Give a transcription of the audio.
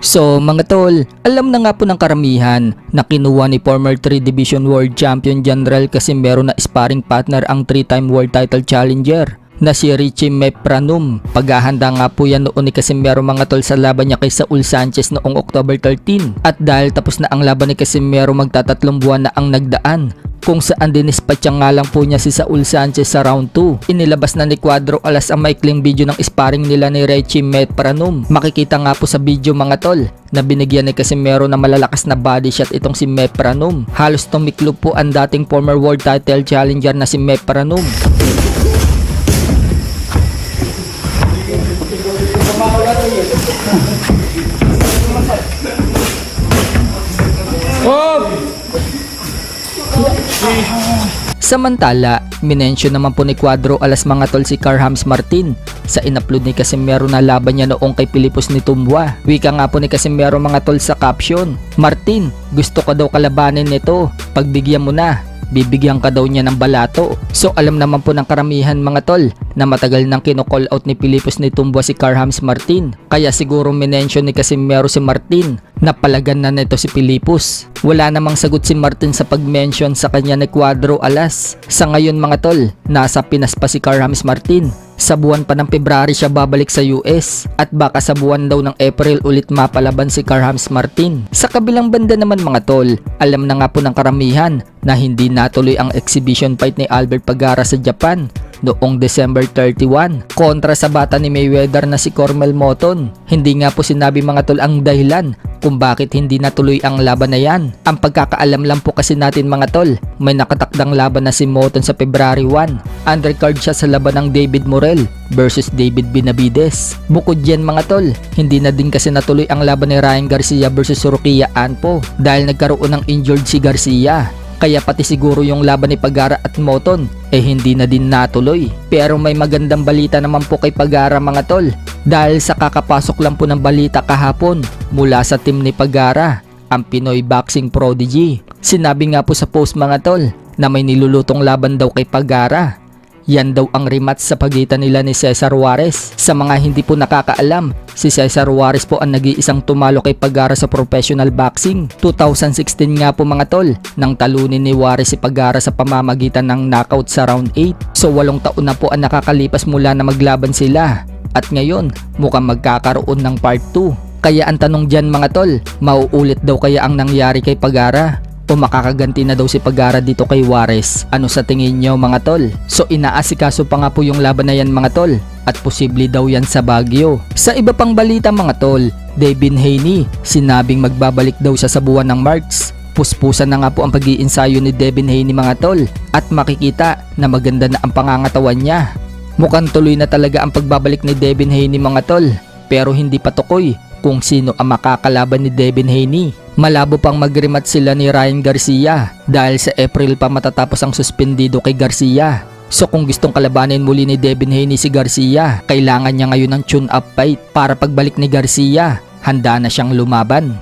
So mga tol, alam na nga po ng karamihan na kinuha ni former 3 Division World Champion General Casimero na sparring partner ang 3-time World Title Challenger na si Richie Mepranum. Paghahanda nga po yan noon ni Casimero mga tol sa laban niya kay Saul Sanchez noong October 13. At dahil tapos na ang laban ni Casimero, magtatatlong buwan na ang nagdaan, kung saan dinispatcha nga lang po niya si Saul Sanchez sa round 2. Inilabas na ni Cuadro Alas ang maikling video ng sparring nila ni Richie Mepranum. Makikita nga po sa video mga tol na binigyan ni Casimero na malalakas na body shot itong si Mepranum. Halos tumiklo po ang dating former world title challenger na si Mepranum. Samantala, minensyon naman po ni Cuadro Alas mga tol si Carhams Martin sa inupload ni Casimero na laban niya noong kay Pilipos ni Tumbua. Wika nga po ni Casimero mga tol sa caption, "Martin, gusto ka daw kalabanin nito, pagbigyan mo na, bibigyan ka daw niya ng balato." So alam naman po ng karamihan mga tol na matagal nang kino-call out ni Pilipos ni Tumbua si Carhams Martin, kaya siguro minensyon ni Casimero si Martin na palagan na nito si Pilipos. Wala namang sagot si Martin sa pag-mention sa kanya ni Cuadro Alas. Sa ngayon mga tol, nasa Pinas pa si Carhams Martin. Sa buwan pa ng February siya babalik sa US at baka sa buwan daw ng April ulit mapalaban si Carhams Martin. Sa kabilang banda naman mga tol, alam na nga po ng karamihan na hindi natuloy ang exhibition fight ni Albert Pagara sa Japan noong December 31 kontra sa bata ni Mayweather na si Cormel Moton. Hindi nga po sinabi mga tol ang dahilan kung bakit hindi natuloy ang laban na yan. Ang pagkakaalam lang po kasi natin mga tol, may nakatakdang laban na si Moton sa February 1. Undercard siya sa laban ng David Morel versus David Benavides. Bukod dyan mga tol, hindi na din kasi natuloy ang laban ni Ryan Garcia versus Rokia Anpo dahil nagkaroon ng injured si Garcia. Kaya pati siguro yung laban ni Pagara at Moton hindi na din natuloy. Pero may magandang balita naman po kay Pagara mga tol, dahil sa kakapasok lang po ng balita kahapon mula sa team ni Pagara, ang Pinoy Boxing Prodigy. Sinabi nga po sa post mga tol na may nilulutong laban daw kay Pagara. Yan daw ang rematch sa pagitan nila ni Cesar Juarez. Sa mga hindi po nakakaalam, si Cesar Juarez po ang nag-iisang tumalo kay Pagara sa professional boxing. 2016 nga po mga tol, nang talunin ni Juarez si Pagara sa pamamagitan ng knockout sa round 8. So 8 taon na po ang nakakalipas mula na maglaban sila. At ngayon, mukhang magkakaroon ng part 2. Kaya ang tanong dyan mga tol, mauulit daw kaya ang nangyari kay Pagara? O makakaganti na daw si Pagara dito kay Juarez? Ano sa tingin nyo mga tol? So inaasikaso pa nga po yung laban na yan mga tol, at posible daw yan sa Baguio. Sa iba pang balita mga tol, Devin Haney, sinabing magbabalik daw siya sa buwan ng March. Puspusan na nga po ang pag-iinsayo ni Devin Haney mga tol, at makikita na maganda na ang pangangatawan niya. Mukhang tuloy na talaga ang pagbabalik ni Devin Haney mga tol, pero hindi pa tukoy kung sino ang makakalaban ni Devin Haney. Malabo pang mag-rematch sila ni Ryan Garcia dahil sa April pa matatapos ang suspendido kay Garcia. So kung gustong kalabanin muli ni Devin Haney si Garcia, kailangan niya ngayon ng tune-up fight para pagbalik ni Garcia, handa na siyang lumaban.